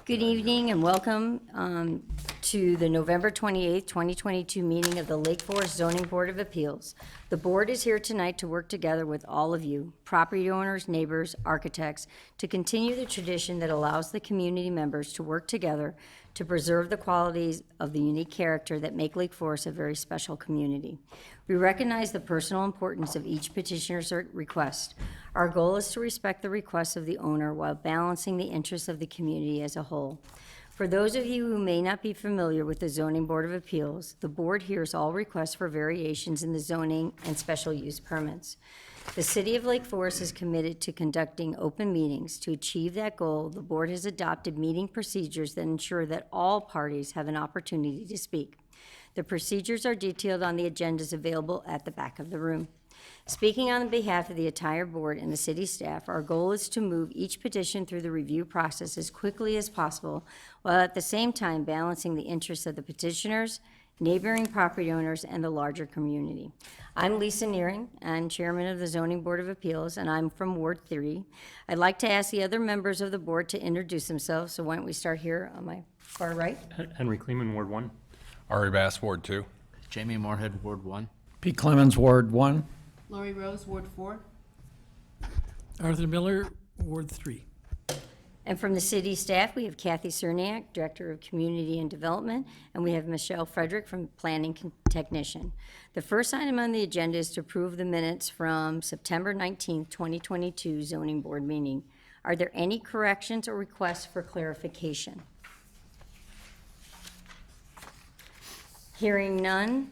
Good evening and welcome to the November 28th, 2022 meeting of the Lake Forest Zoning Board of Appeals. The board is here tonight to work together with all of you, property owners, neighbors, architects, to continue the tradition that allows the community members to work together to preserve the qualities of the unique character that make Lake Forest a very special community. We recognize the personal importance of each petitioner's request. Our goal is to respect the requests of the owner while balancing the interests of the community as a whole. For those of you who may not be familiar with the Zoning Board of Appeals, the board hears all requests for variations in the zoning and special use permits. The City of Lake Forest is committed to conducting open meetings. To achieve that goal, the board has adopted meeting procedures that ensure that all parties have an opportunity to speak. The procedures are detailed on the agendas available at the back of the room. Speaking on behalf of the entire board and the city staff, our goal is to move each petition through the review process as quickly as possible, while at the same time balancing the interests of the petitioners, neighboring property owners, and the larger community. I'm Lisa Nearing. I'm chairman of the Zoning Board of Appeals, and I'm from Ward 3. I'd like to ask the other members of the board to introduce themselves, so why don't we start here on my far right? Henry Kleeman, Ward 1. Ari Bass, Ward 2. Jamie Moorhead, Ward 1. Pete Clemens, Ward 1. Lori Rose, Ward 4. Arthur Miller, Ward 3. And from the city staff, we have Kathy Cerniak, Director of Community and Development, and we have Michelle Frederick from Planning Technician. The first item on the agenda is to approve the minutes from September 19th, 2022 Zoning Board meeting. Are there any corrections or requests for clarification? Hearing none,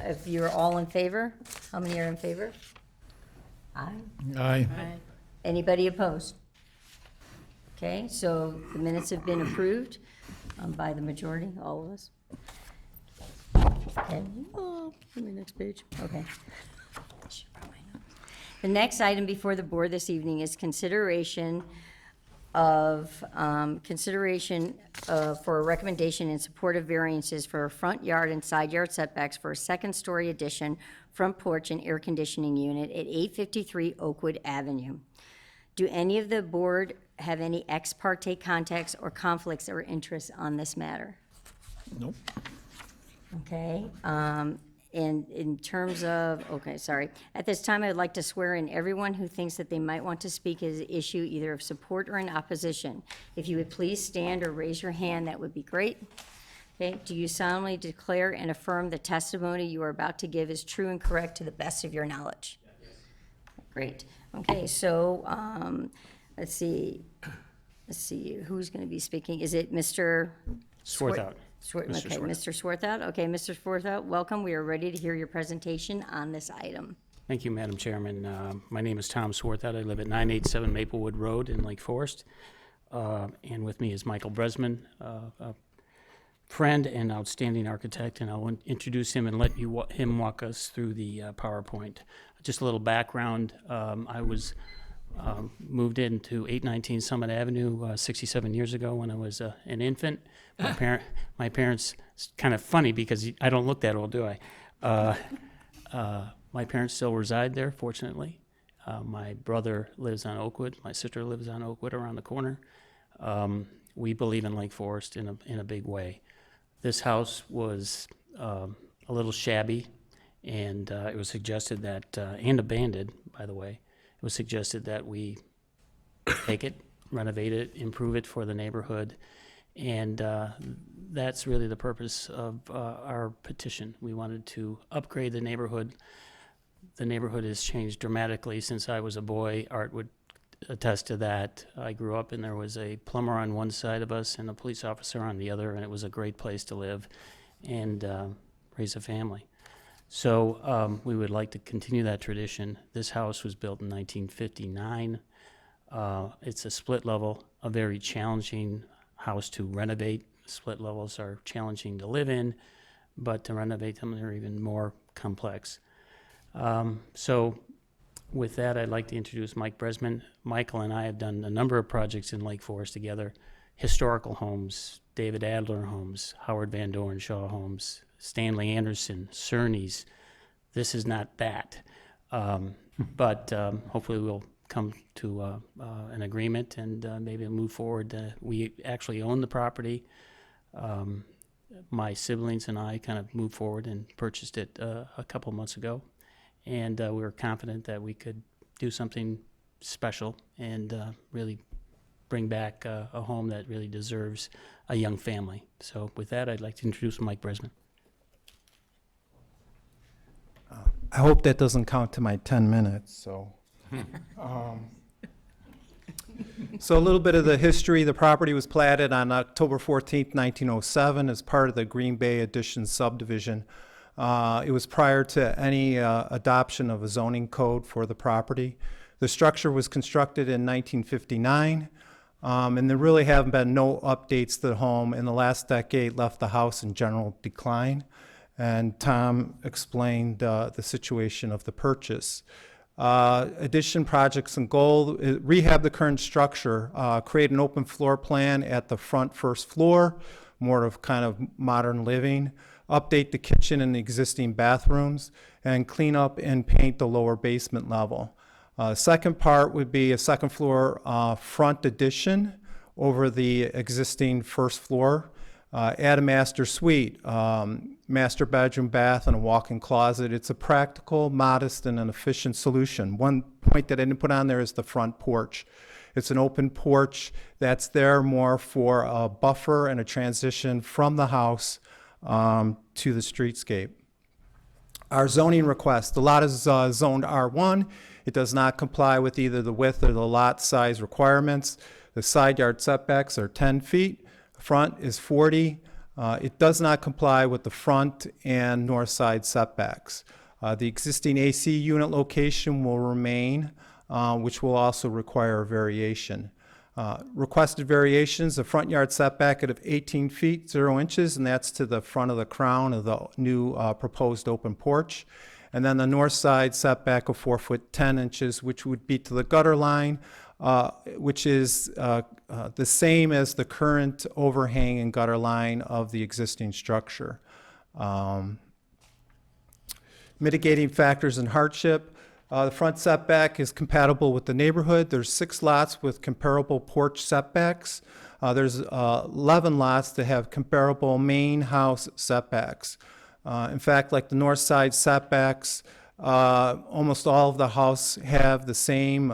if you're all in favor, how many are in favor? Aye. Aye. Anybody opposed? Okay, so the minutes have been approved by the majority, all of us. Okay, give me the next page. Okay. The next item before the board this evening is consideration for a recommendation in support of variances for front yard and side yard setbacks for a second-story addition, front porch, and air conditioning unit at 853 Oakwood Avenue. Do any of the board have any ex parte contacts or conflicts or interests on this matter? Nope. Okay, and in terms of, okay, sorry. At this time, I'd like to swear in everyone who thinks that they might want to speak as an issue either of support or in opposition. If you would please stand or raise your hand, that would be great. Okay, do you solemnly declare and affirm the testimony you are about to give is true and correct to the best of your knowledge? Yes. Great. Okay, so let's see, who's going to be speaking? Is it Mr. Swarthout. Okay, Mr. Swarthout. Okay, Mr. Swarthout, welcome. We are ready to hear your presentation on this item. Thank you, Madam Chairman. My name is Tom Swarthout. I live at 987 Maplewood Road in Lake Forest. And with me is Michael Bresman, a friend and outstanding architect, and I'll introduce him and let him walk us through the PowerPoint. Just a little background. I was moved into 819 Summit Avenue 67 years ago when I was an infant. My parents, it's kind of funny because I don't look that old, do I? My parents still reside there, fortunately. My brother lives on Oakwood. My sister lives on Oakwood around the corner. We believe in Lake Forest in a big way. This house was a little shabby, and it was suggested that, and abandoned, by the way, it was suggested that we take it, renovate it, improve it for the neighborhood, and that's really the purpose of our petition. We wanted to upgrade the neighborhood. The neighborhood has changed dramatically since I was a boy. Art would attest to that. I grew up and there was a plumber on one side of us and a police officer on the other, and it was a great place to live and raise a family. So we would like to continue that tradition. This house was built in 1959. It's a split level, a very challenging house to renovate. Split levels are challenging to live in, but to renovate them, they're even more complex. So with that, I'd like to introduce Mike Bresman. Michael and I have done a number of projects in Lake Forest together. Historical homes, David Adler homes, Howard Van Doren Shaw homes, Stanley Anderson, Cerny's. This is not that, but hopefully we'll come to an agreement and maybe move forward. We actually own the property. My siblings and I kind of moved forward and purchased it a couple months ago, and we were confident that we could do something special and really bring back a home that really deserves a young family. So with that, I'd like to introduce Mike Bresman. I hope that doesn't count to my 10 minutes, so. So a little bit of the history. The property was platted on October 14th, 1907 as part of the Green Bay Addition subdivision. It was prior to any adoption of a zoning code for the property. The structure was constructed in 1959, and there really have been no updates to the home in the last decade, left the house in general decline. And Tom explained the situation of the purchase. Addition projects and goal, rehab the current structure, create an open floor plan at the front first floor, more of kind of modern living, update the kitchen and the existing bathrooms, and clean up and paint the lower basement level. Second part would be a second floor front addition over the existing first floor. Add a master suite, master bedroom, bath, and a walk-in closet. It's a practical, modest, and an efficient solution. One point that I didn't put on there is the front porch. It's an open porch that's there more for a buffer and a transition from the house to the streetscape. Our zoning request, the lot is zoned R1. It does not comply with either the width or the lot size requirements. The side yard setbacks are 10 feet. Front is 40. It does not comply with the front and north side setbacks. The existing AC unit location will remain, which will also require a variation. Requested variations, the front yard setback of 18 feet, 0 inches, and that's to the front of the crown of the new proposed open porch. And then the north side setback of 4 foot 10 inches, which would be to the gutter line, which is the same as the current overhang and gutter line of the existing structure. Mitigating factors and hardship. The front setback is compatible with the neighborhood. There's 6 lots with comparable porch setbacks. There's 11 lots that have comparable main house setbacks. In fact, like the north side setbacks, almost all of the house have the same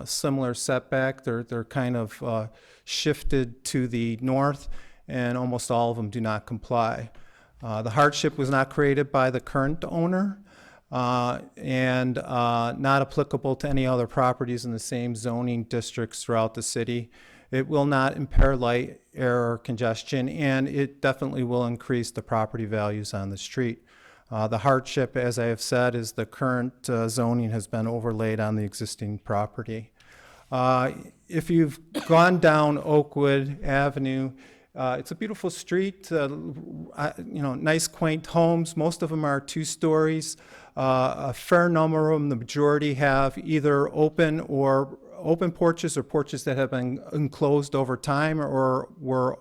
similar setback. They're kind of shifted to the north, and almost all of them do not comply. The hardship was not created by the current owner and not applicable to any other properties in the same zoning districts throughout the city. It will not impair light, air, or congestion, and it definitely will increase the property values on the street. The hardship, as I have said, is the current zoning has been overlaid on the existing property. If you've gone down Oakwood Avenue, it's a beautiful street, nice quaint homes. Most of them are 2 stories. A fair number of them, the majority, have either open porches or porches that have been enclosed over time or were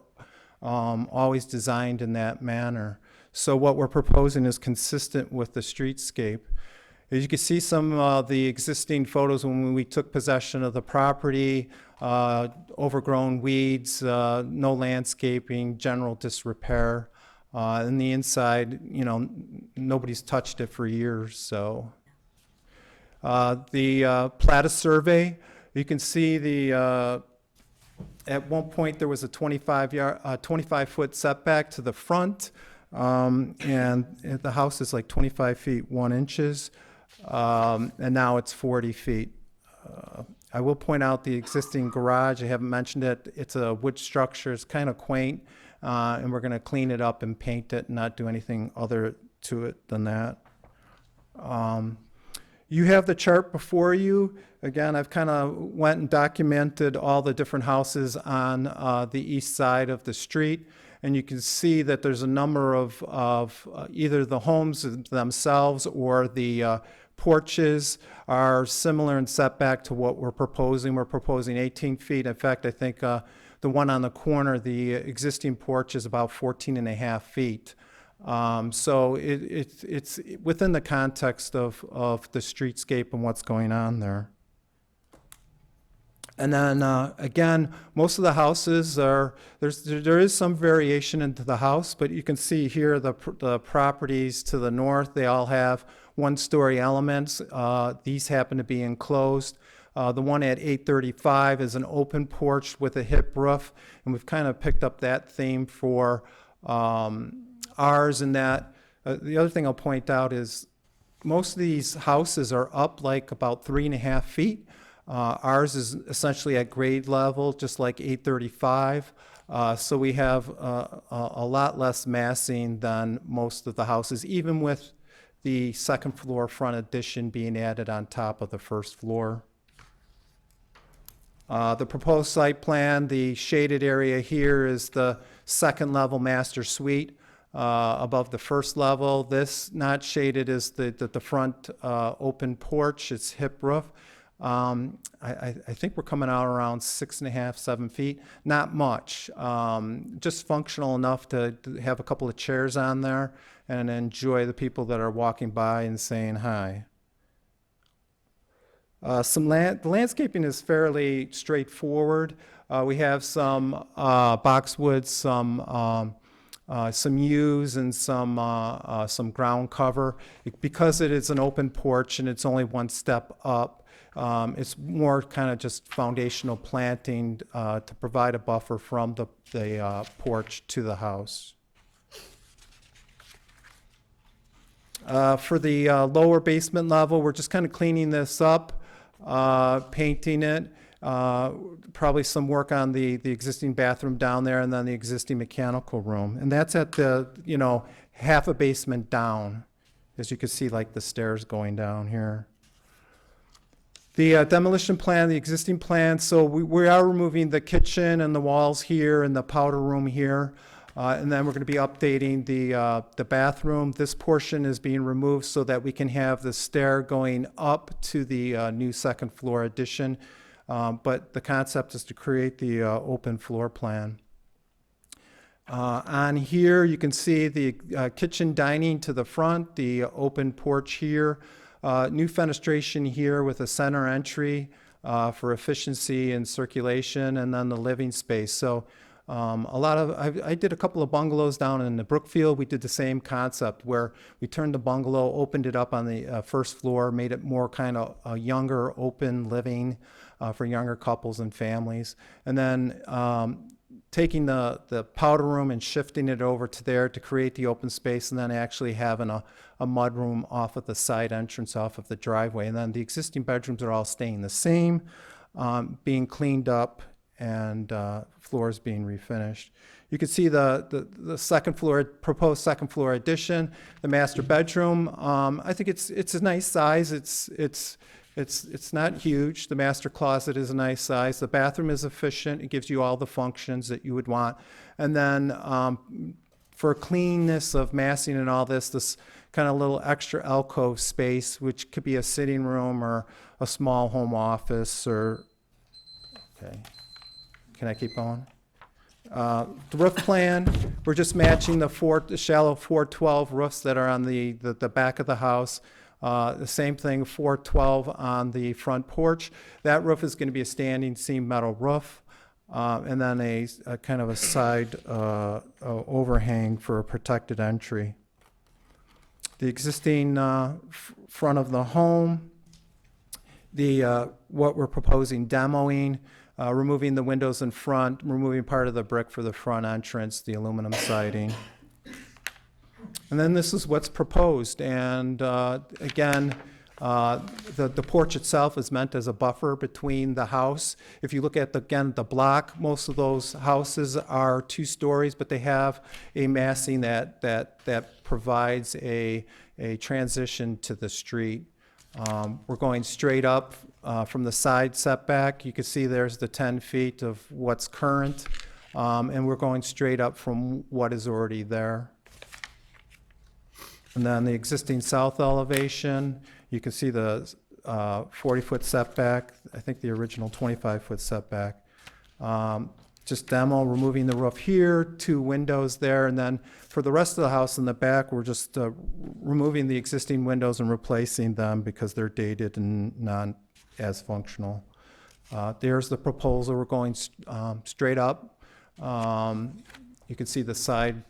always designed in that manner. So what we're proposing is consistent with the streetscape. As you can see some of the existing photos when we took possession of the property, overgrown weeds, no landscaping, general disrepair. And the inside, nobody's touched it for years. So the Plata survey, you can see at one point there was a 25-foot setback to the front. And the house is like 25 feet 1 inches, and now it's 40 feet. I will point out the existing garage. I haven't mentioned it. It's a wood structure. It's kind of quaint, and we're going to clean it up and paint it and not do anything other to it than that. You have the chart before you. Again, I've kind of went and documented all the different houses on the east side of the street. And you can see that there's a number of either the homes themselves or the porches are similar in setback to what we're proposing. We're proposing 18 feet. In fact, I think the one on the corner, the existing porch is about 14.5 feet. So it's within the context of the streetscape and what's going on there. And then, again, most of the houses are, there is some variation into the house, but you can see here the properties to the north, they all have one-story elements. These happen to be enclosed. The one at 835 is an open porch with a hip roof, and we've kind of picked up that theme for ours. And that the other thing I'll point out is most of these houses are up like about 3.5 feet. Ours is essentially at grade level, just like 835. So we have a lot less massing than most of the houses, even with the second floor front addition being added on top of the first floor. The proposed site plan, the shaded area here is the second level master suite above the first level. This not shaded is the front open porch. It's hip roof. I think we're coming out around 6.5, 7 feet. Not much, just functional enough to have a couple of chairs on there and enjoy the people that are walking by and saying hi. The landscaping is fairly straightforward. We have some boxwood, some yews, and some ground cover. Because it is an open porch and it's only one step up, it's more kind of just foundational planting to provide a buffer from the porch to the house. For the lower basement level, we're just kind of cleaning this up, painting it, probably some work on the existing bathroom down there, and then the existing mechanical room. And that's at the, half a basement down, as you can see, like the stairs going down here. The demolition plan, the existing plan, so we are removing the kitchen and the walls here and the powder room here. And then we're going to be updating the bathroom. This portion is being removed so that we can have the stair going up to the new second floor addition. But the concept is to create the open floor plan. On here, you can see the kitchen dining to the front, the open porch here, new fenestration here with a center entry for efficiency and circulation, and then the living space. So I did a couple of bungalows down in the Brookfield. We did the same concept where we turned the bungalow, opened it up on the first floor, made it more kind of a younger open living for younger couples and families. And then taking the powder room and shifting it over to there to create the open space, and then actually having a mud room off of the side entrance off of the driveway. And then the existing bedrooms are all staying the same, being cleaned up, and floors being refinished. You can see the second floor, proposed second floor addition, the master bedroom. I think it's a nice size. It's not huge. The master closet is a nice size. The bathroom is efficient. It gives you all the functions that you would want. And then for cleanness of massing and all this kind of little extra alcove space, which could be a sitting room or a small home office okay. Can I keep going? The roof plan, we're just matching the shallow 412 roofs that are on the back of the house. The same thing, 412 on the front porch. That roof is going to be a standing seam metal roof, and then a kind of a side overhang for a protected entry. The existing front of the home, what we're proposing demoing, removing the windows in front, removing part of the brick for the front entrance, the aluminum siding. And then this is what's proposed. And again, the porch itself is meant as a buffer between the house. If you look at, the block, most of those houses are 2 stories, but they have a massing that provides a transition to the street. We're going straight up from the side setback. You can see there's the 10 feet of what's current, and we're going straight up from what is already there. And then the existing south elevation, you can see the 40-foot setback, I think the original 25-foot setback. Just demo, removing the roof here, 2 windows there, and then for the rest of the house in the back, we're just removing the existing windows and replacing them because they're dated and not as functional. There's the proposal. We're going straight up. You can see the side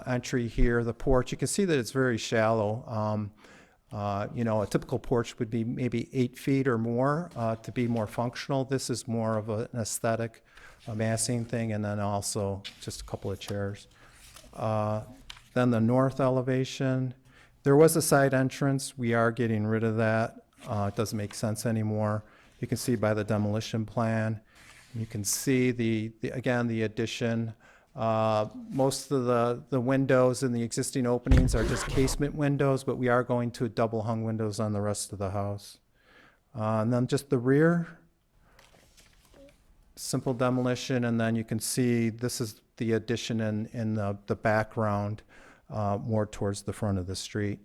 entry here, the porch. You can see that it's very shallow. You know, a typical porch would be maybe 8 feet or more to be more functional. This is more of an aesthetic massing thing, and then also just a couple of chairs. Then the north elevation, there was a side entrance. We are getting rid of that. It doesn't make sense anymore. You can see by the demolition plan. You can see again, the addition. Most of the windows in the existing openings are just casement windows, but we are going to double hung windows on the rest of the house. And then just the rear, simple demolition, and then you can see this is the addition in the background, more towards the front of the street.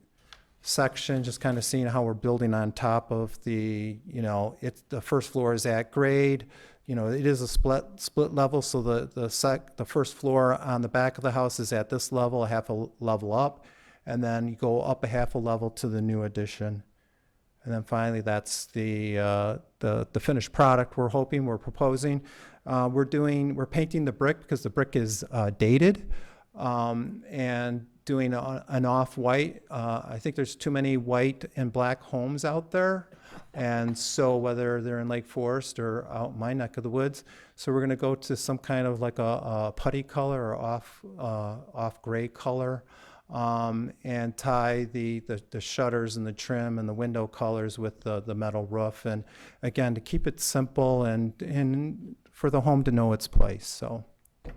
Section, just kind of seeing how we're building on top of the, you know, the first floor is at grade. You know, it is a split level, so the first floor on the back of the house is at this level, a half a level up, and then you go up a half a level to the new addition. And then finally, that's the finished product we're proposing. We're painting the brick because the brick is dated, and doing an off-white. I think there's too many white and black homes out there. And so whether they're in Lake Forest or out my neck of the woods, so we're going to go to some kind of like a putty color or off gray color, and tie the shutters and the trim and the window colors with the metal roof. And again, to keep it simple and for the home to know its place. So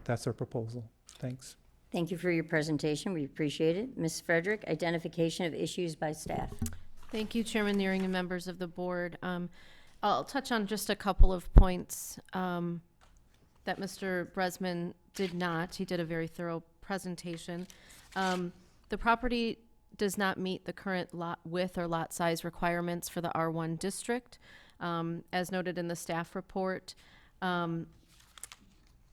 that's our proposal. Thanks. Thank you for your presentation. We appreciate it. Ms. Frederick, identification of issues by staff. Thank you, Chairman Neering and members of the board. I'll touch on just a couple of points that Mr. Bresman did not. He did a very thorough presentation. The property does not meet the current lot width or lot size requirements for the R1 district. As noted in the staff report,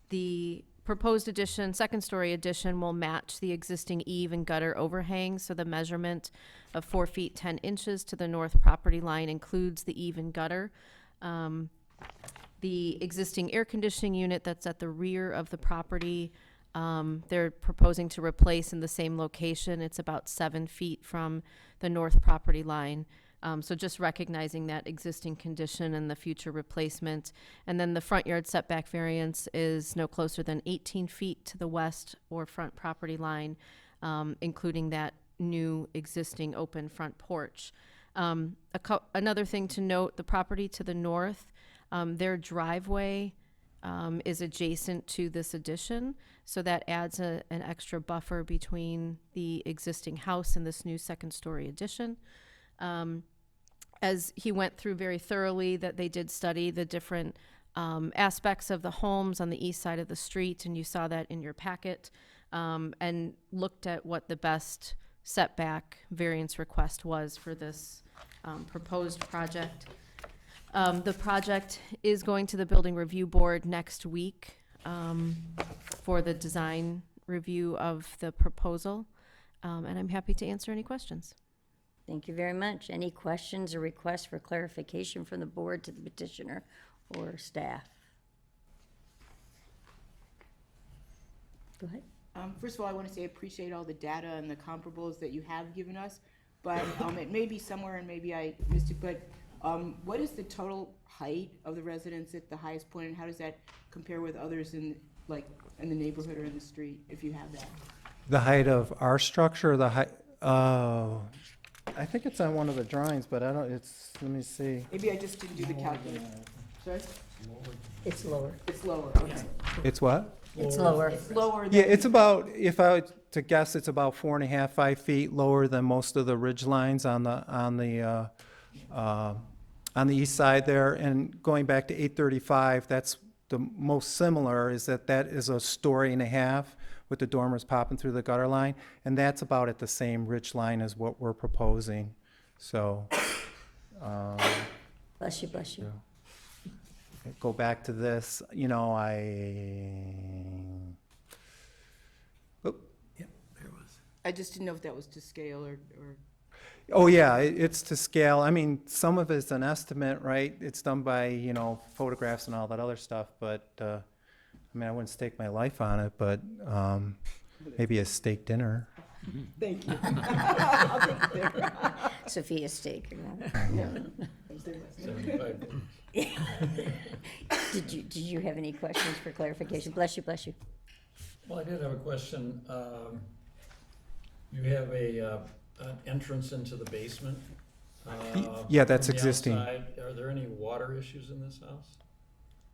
the proposed addition, second-story addition, will match the existing eave and gutter overhang, so the measurement of 4 feet 10 inches to the north property line includes the eave and gutter. The existing air conditioning unit that's at the rear of the property, they're proposing to replace in the same location. It's about 7 feet from the north property line. So just recognizing that existing condition and the future replacement. And then the front yard setback variance is no closer than 18 feet to the west or front property line, including that new existing open front porch. Another thing to note, the property to the north, their driveway is adjacent to this addition, so that adds an extra buffer between the existing house and this new second-story addition. As he went through very thoroughly, that they did study the different aspects of the homes on the east side of the street, and you saw that in your packet, and looked at what the best setback variance request was for this proposed project. The project is going to the Building Review Board next week for the design review of the proposal, and I'm happy to answer any questions. Thank you very much. Any questions or requests for clarification from the board to the petitioner or staff? Go ahead. First of all, I want to say I appreciate all the data and the comparables that you have given us, but it may be somewhere and maybe I missed it, but what is the total height of the residence at the highest point, and how does that compare with others in the neighborhood or in the street, if you have that? The height of our structure, the height, I think it's on one of the drawings, but I don't, let me see. Maybe I just didn't do the calculation. Sorry? It's lower. It's lower, okay. It's what? It's lower. It's lower than. Yeah, it's about, if I were to guess, it's about 4.5, 5 feet lower than most of the ridge lines on the east side there. And going back to 835, that's the most similar, is that is a story and a half with the dormers popping through the gutter line, and that's about at the same ridge line as what we're proposing. So, Bless you, bless you. go back to this, you know, I just didn't know if that was to scale or. Oh, yeah, it's to scale. I mean, some of it's an estimate, right? It's done by, photographs and all that other stuff, but, I mean, I wouldn't stake my life on it, but, maybe a steak dinner. Thank you. Sophia steak. Did you have any questions for clarification? Bless you, bless you. Well, I did have a question. You have an entrance into the basement. Yeah, that's from the existing. outside. Are there any water issues in this house?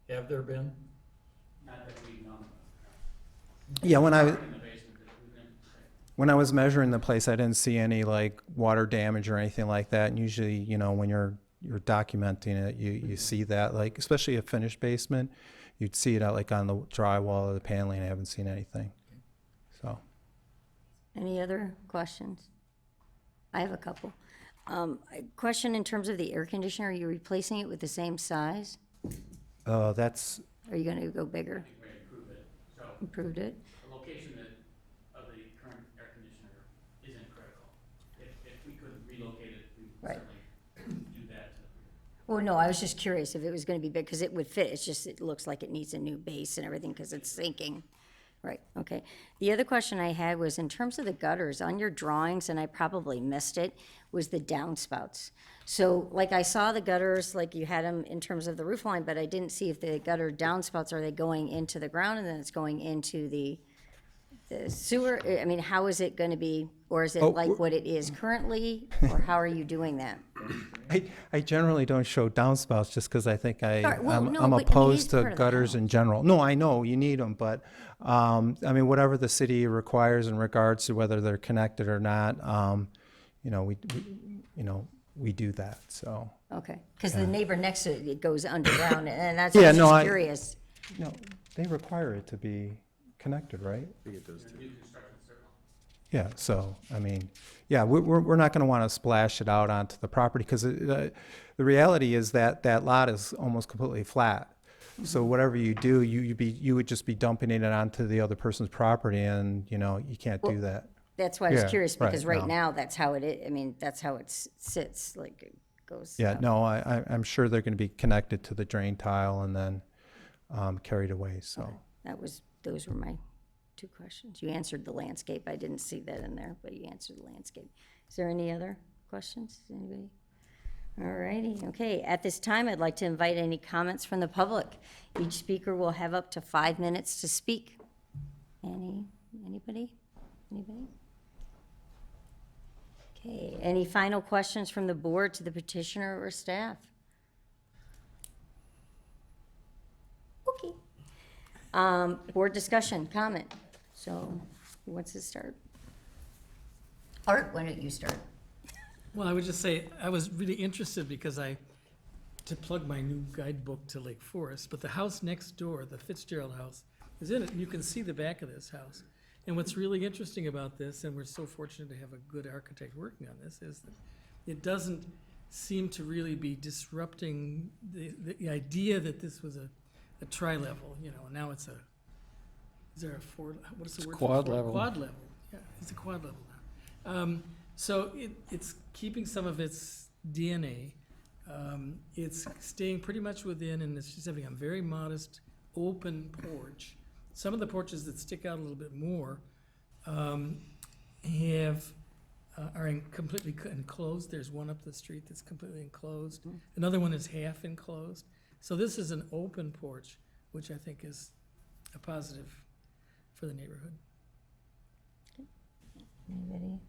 Have there been? Not that we know. Yeah, when I, In the basement, we didn't say. when I was measuring the place, I didn't see any like water damage or anything like that. And usually, when you're documenting it, you see that, like, especially a finished basement, you'd see it out like on the drywall or the paneling. I haven't seen anything. So, Any other questions? I have a couple. A question in terms of the air conditioner, are you replacing it with the same size? that's, Are you gonna go bigger? We improved it. So Improved it? the location of the current air conditioner isn't critical. If we could relocate it, we would Right. certainly do that. Well, no, I was just curious if it was gonna be big, because it would fit. It's just, it looks like it needs a new base and everything, because it's sinking. Right, okay. The other question I had was in terms of the gutters, on your drawings, and I probably missed it, was the downspouts. So, like, I saw the gutters, like you had them in terms of the roof line, but I didn't see if the gutter downspouts, are they going into the ground and then it's going into the sewer? I mean, how is it gonna be, or is it Oh, like what it is currently, or how are you doing that? I generally don't show downspouts just because I think Sorry, well, no, I'm but, I mean, it opposed is to part of the gutters in house. general. No, I know you need them, but I mean, whatever the city requires in regards to whether they're connected or not, we do that. So, Okay, because the neighbor next to it goes underground, and that's, Yeah, I was no, just I- curious. they require it to be connected, right? New construction, certainly. Yeah. So, I mean, yeah, we're not going to want to splash it out onto the property because the reality is that that lot is almost completely flat. So whatever you do, you would just be dumping it onto the other person's property, and you can't do that. That's why I was Yeah, curious, because right, right no. now, that's how it is, I mean, that's how it sits, like, it goes. Yeah, up. no, I'm sure they're going to be connected to the drain tile and then carried away. So, Those were my two questions. You answered the landscape, I didn't see that in there, but you answered the landscape. Is there any other questions, anybody? All righty, okay, at this time, I'd like to invite any comments from the public. Each speaker will have up to 5 minutes to speak. Anybody? Okay, any final questions from the board to the petitioner or staff? Okay. Board discussion, comment. So, who wants to start? Art, why don't you start? Well, I would just say, I was really interested because to plug my new guidebook to Lake Forest, but the house next door, the Fitzgerald house, is in it, and you can see the back of this house. And what's really interesting about this, and we're so fortunate to have a good architect working on this, is that it doesn't seem to really be disrupting the idea that this was a tri-level, and now it's is there a four, what is the word? quad for four? level. Quad level, yeah, it's a quad level now. So it's keeping some of its DNA. It's staying pretty much within, and it's just having a very modest, open porch. Some of the porches that stick out a little bit more are completely enclosed. There's one up the street that's completely enclosed. Another one is half enclosed. So this is an open porch, which I think is a positive for the neighborhood. Anybody?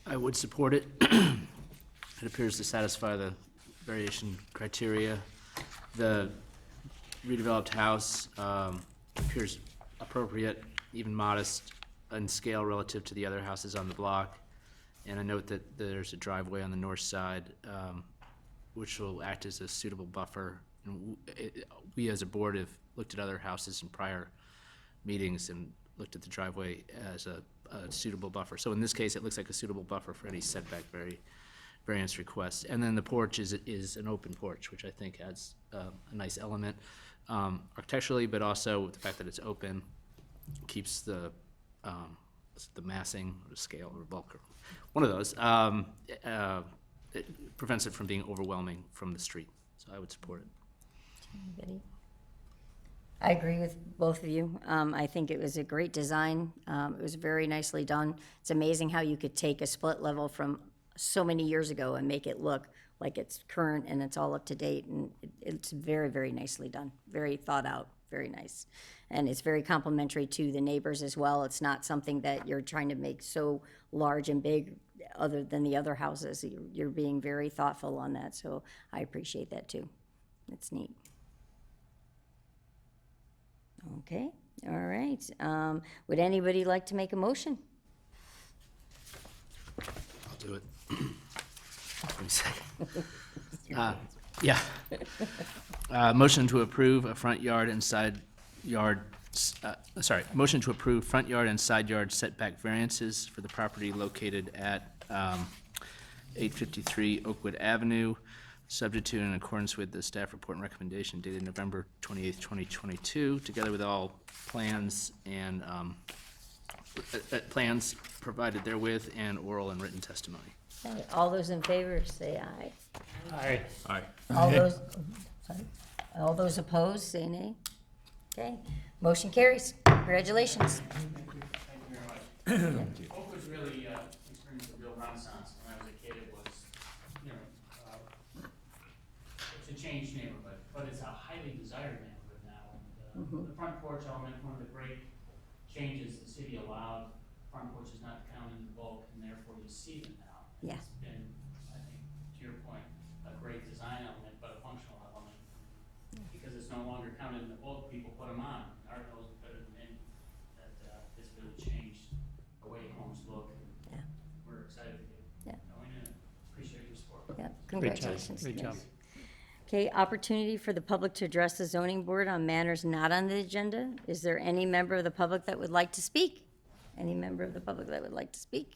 I would support it. It appears to satisfy the variation criteria. The redeveloped house appears appropriate, even modest in scale relative to the other houses on the block. And I note that there's a driveway on the north side, which will act as a suitable buffer. And we as a board have looked at other houses in prior meetings and looked at the driveway as a suitable buffer. So in this case, it looks like a suitable buffer for any setback variance request. And then the porch is an open porch, which I think adds a nice element architecturally, but also the fact that it's open keeps the the massing or scale or bulk, or one of those, it prevents it from being overwhelming from the street. So I would support it. Anybody? I agree with both of you. I think it was a great design. It was very nicely done. It's amazing how you could take a split level from so many years ago and make it look like it's current and it's all up to date. And it's very, very nicely done. Very thought out, very nice. And it's very complimentary to the neighbors as well. It's not something that you're trying to make so large and big other than the other houses. You're being very thoughtful on that, so I appreciate that too. It's neat. Okay, all right. Would anybody like to make a motion? I'll do it. Give me a second. Yeah. Motion to approve a front yard and side yard, motion to approve front yard and side yard setback variances for the property located at 853 Oakwood Avenue, subject to and in accordance with the staff report and recommendation dated November 28th, 2022, together with all plans and plans provided therewith and oral and written testimony. Okay, all those in favor, say aye. Aye. Aye. All those, sorry, all those opposed, say nay. Okay, motion carries. Congratulations. Thank you very much. Oak was really experienced a real renaissance. When I was a kid, it was, it's a changed neighborhood, but it's a highly desired neighborhood now. And the front porch element, one of the great changes the city allowed front porches not to count in the bulk, and therefore you see them now. Yeah. It's been, I think, to your point, a great design element, but a functional element. Because it's no longer counted in the bulk, people put them on. Art knows better than any that it's really changed the way homes look. And Yeah. we're excited to Yeah. get going and appreciate your support. Yeah, congratulations. Great job. Yes. Okay, opportunity for the public to address the zoning board on matters not on the agenda. Is there any member of the public that would like to speak? Any member of the public that would like to speak?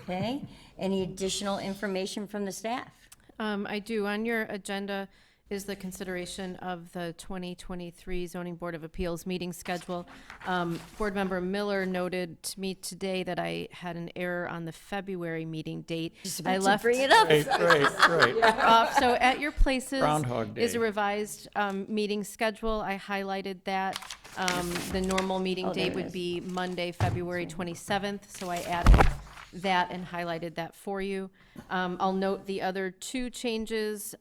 Okay, any additional information from the staff? I do. On your agenda is the consideration of the 2023 Zoning Board of Appeals meeting schedule. Board Member Miller noted to me today that I had an error on the February meeting date. I left Bring it up. Right. off. So at your places Groundhog is a Day. revised meeting schedule. I highlighted that. The normal meeting Oh, there date it would is. be Monday, February 27th, so I added that and highlighted that for you. I'll note the other two changes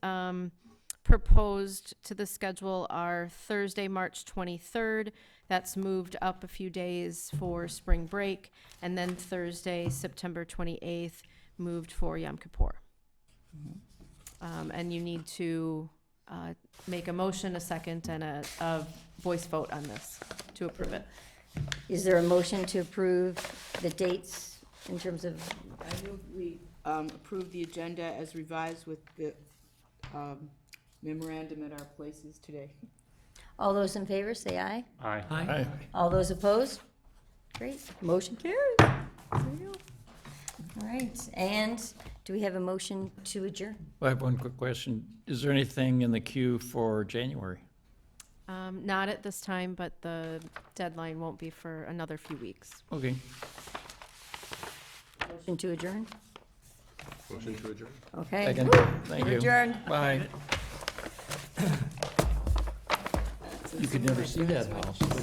proposed to the schedule are Thursday, March 23rd. That's moved up a few days for spring break, and then Thursday, September 28th, moved for Yom Kippur. And you need to make a motion, a second, and a voice vote on this to approve it. Is there a motion to approve the dates in terms of, I move we approve the agenda as revised with the memorandum at our places today. all those in favor, say aye. Aye. Aye. All those opposed? Great, motion carries. There you go. All right, and do we have a motion to adjourn? I have one quick question. Is there anything in the queue for January? Not at this time, but the deadline won't be for another few weeks. Okay. Motion to adjourn? Motion to adjourn. Okay. Second. Thank We're you. adjourned. Bye. You could never see that house.